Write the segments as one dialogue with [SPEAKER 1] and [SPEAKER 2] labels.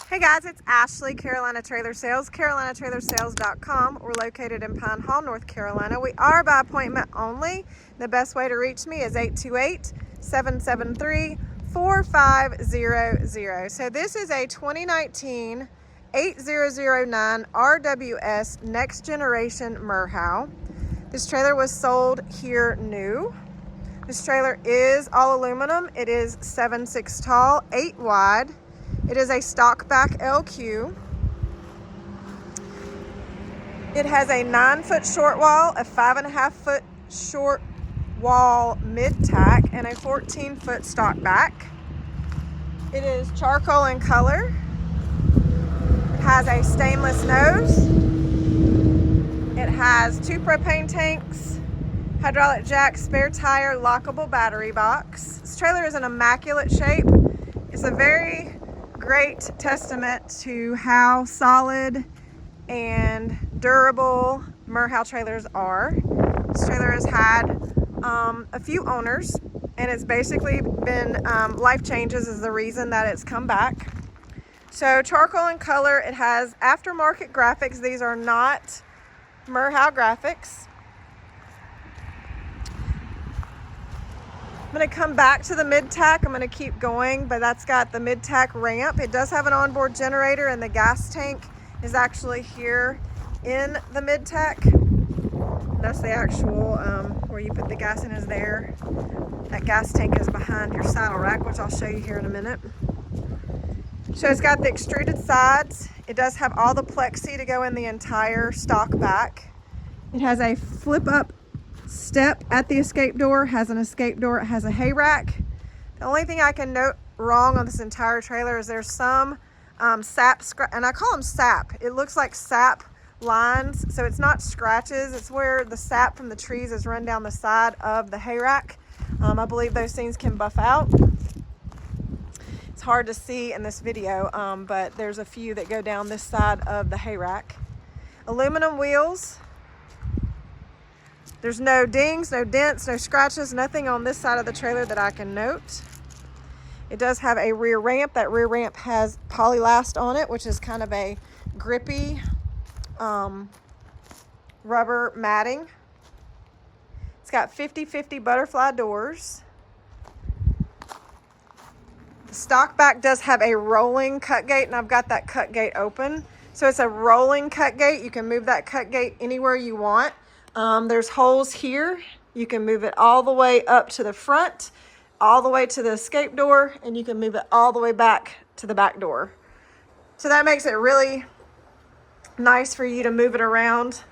[SPEAKER 1] Hey guys, it's Ashley, Carolina Trailer Sales, carolinatrailersales.com. We're located in Pine Hall, North Carolina. We are by appointment only. The best way to reach me is 828-773-4500. So this is a 2019 8009 RWS Next Generation Merhow. This trailer was sold here new. This trailer is all aluminum. It is 7'6" tall, 8 wide. It is a stock back LQ. It has a 9-foot short wall, a 5.5-foot short wall mid-tack, and a 14-foot stock back. It is charcoal in color. It has a stainless nose. It has 2 propane tanks, hydraulic jack, spare tire, lockable battery box. This trailer is in immaculate shape. It's a very great testament to how solid and durable Merhow trailers are. This trailer has had a few owners, and it's basically been life changes is the reason that it's come back. So charcoal in color. It has aftermarket graphics. These are not Merhow graphics. I'm going to come back to the mid-tack. I'm going to keep going, but that's got the mid-tack ramp. It does have an onboard generator, and the gas tank is actually here in the mid-tack. That's the actual where you put the gas in is there. That gas tank is behind your saddle rack, which I'll show you here in a minute. So it's got the extruded sides. It does have all the plexi to go in the entire stock back. It has a flip-up step at the escape door, has an escape door, it has a hay rack. The only thing I can note wrong on this entire trailer is there's some sap, and I call them sap. It looks like sap lines, so it's not scratches. It's where the sap from the trees is run down the side of the hay rack. I believe those things can buff out. It's hard to see in this video, but there's a few that go down this side of the hay rack. Aluminum wheels. There's no dings, no dents, no scratches, nothing on this side of the trailer that I can note. It does have a rear ramp. That rear ramp has polylast on it, which is kind of a grippy rubber matting. It's got 50/50 butterfly doors. The stock back does have a rolling cut gate, and I've got that cut gate open. So it's a rolling cut gate. You can move that cut gate anywhere you want. There's holes here. You can move it all the way up to the front, all the way to the escape door, and you can move it all the way back to the back door. So that makes it really nice for you to move it around.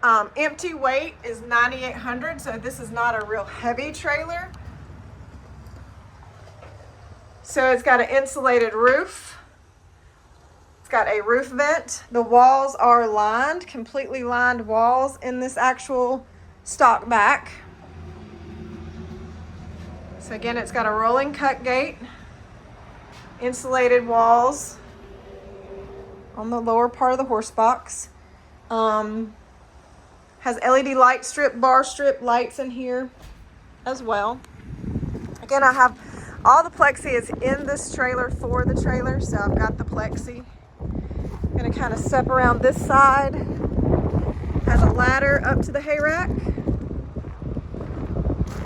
[SPEAKER 1] Empty weight is 9,800, so this is not a real heavy trailer. So it's got an insulated roof. Got a roof vent. The walls are lined, completely lined walls in this actual stock back. So again, it's got a rolling cut gate, insulated walls on the lower part of the horse box. Has LED light strip, bar strip lights in here as well. Again, I have all the plexi is in this trailer for the trailer, so I've got the plexi. Going to kind of step around this side. Has a ladder up to the hay rack.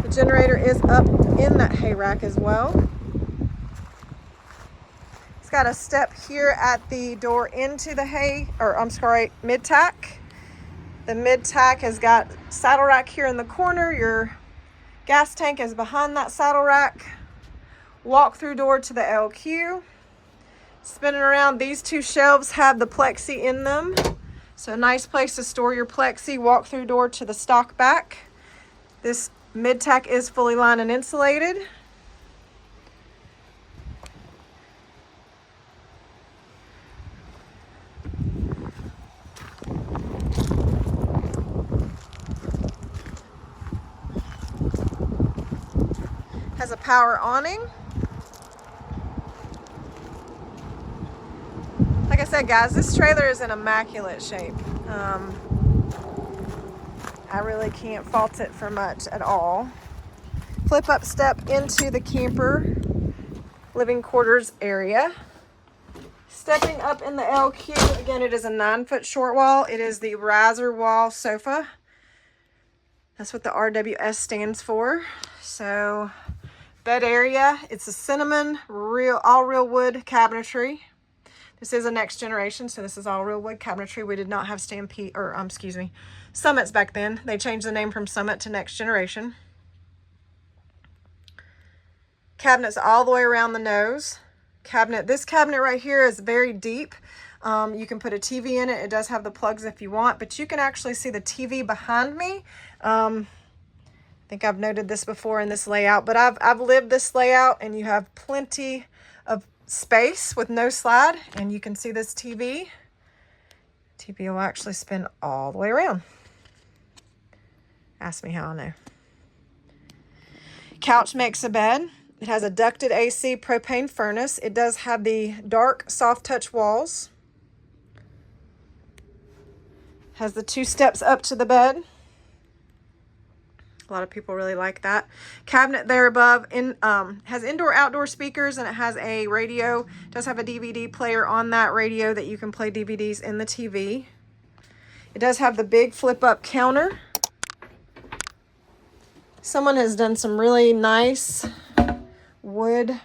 [SPEAKER 1] The generator is up in that hay rack as well. It's got a step here at the door into the mid-tack. The mid-tack has got saddle rack here in the corner. Your gas tank is behind that saddle rack. Walk through door to the LQ. Spinning around, these 2 shelves have the plexi in them. So a nice place to store your plexi. Walk through door to the stock back. This mid-tack is fully lined and insulated. Has a power awning. Like I said, guys, this trailer is in immaculate shape. I really can't fault it for much at all. Flip up step into the camper living quarters area. Stepping up in the LQ, again, it is a 9-foot short wall. It is the riser wall sofa. That's what the RWS stands for. So, bed area, it's a cinnamon, all real wood cabinetry. This is a Next Generation, so this is all real wood cabinetry. We did not have Summits back then. They changed the name from Summit to Next Generation. Cabinets all the way around the nose. This cabinet right here is very deep. You can put a TV in it. It does have the plugs if you want, but you can actually see the TV behind me. I think I've noted this before in this layout, but I've lived this layout, and you have plenty of space with no slide, and you can see this TV. TV will actually spin all the way around. Ask me how I know. Couch makes a bed. It has a ducted AC propane furnace. It does have the dark soft touch walls. Has the 2 steps up to the bed. A lot of people really like that. Cabinet there above has indoor outdoor speakers, and it has a radio. It does have a DVD player on that radio that you can play DVDs in the TV. It does have the big flip up counter. Someone has done some really nice wood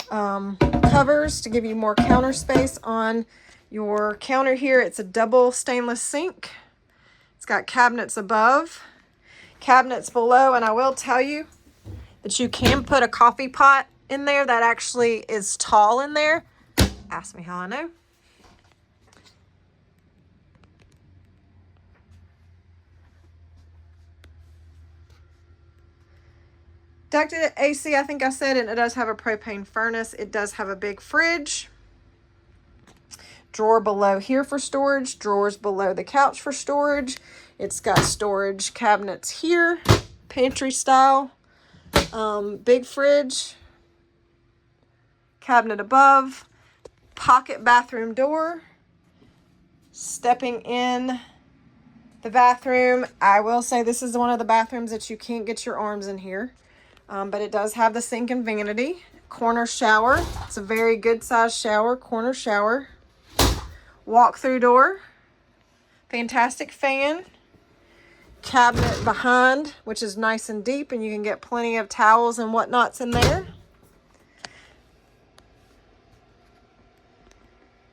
[SPEAKER 1] covers to give you more counter space on your counter here. It's a double stainless sink. It's got cabinets above, cabinets below, and I will tell you that you can put a coffee pot in there that actually is tall in there. Ask me how I know. Ducted AC, I think I said, and it does have a propane furnace. It does have a big fridge. Drawer below here for storage. Drawers below the couch for storage. It's got storage cabinets here, pantry style. Big fridge. Cabinet above. Pocket bathroom door. Stepping in the bathroom. I will say this is one of the bathrooms that you can't get your arms in here. But it does have the sink and vanity. Corner shower. It's a very good sized shower. Corner shower. Walk-through door. Fantastic fan. Cabinet behind, which is nice and deep, and you can get plenty of towels and whatnots in there.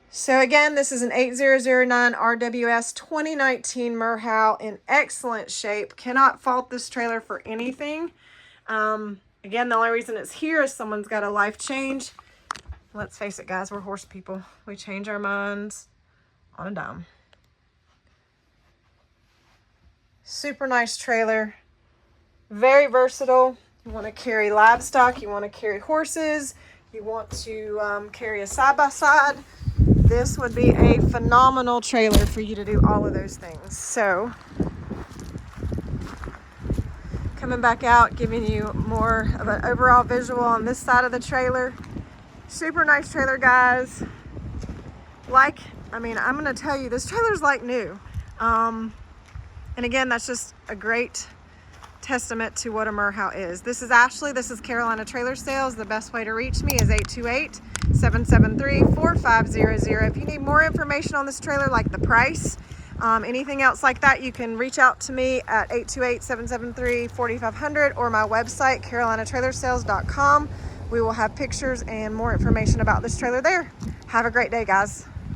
[SPEAKER 1] So again, this is an 8009 RWS 2019 Merhow in excellent shape. Cannot fault this trailer for anything. Again, the only reason it's here is someone's got a life change. Let's face it, guys, we're horse people. We change our minds on a dime. Super nice trailer. Very versatile. You want to carry livestock. You want to carry horses. You want to carry a side-by-side. This would be a phenomenal trailer for you to do all of those things. So, coming back out, giving you more of an overall visual on this side of the trailer. Super nice trailer, guys. I'm going to tell you, this trailer's like new. And again, that's just a great testament to what a Merhow is. This is Ashley. This is Carolina Trailer Sales. The best way to reach me is 828-773-4500. If you need more information on this trailer, like the price, anything else like that, you can reach out to me at 828-773-4500 or my website, carolinatrailersales.com. We will have pictures and more information about this trailer there. Have a great day, guys.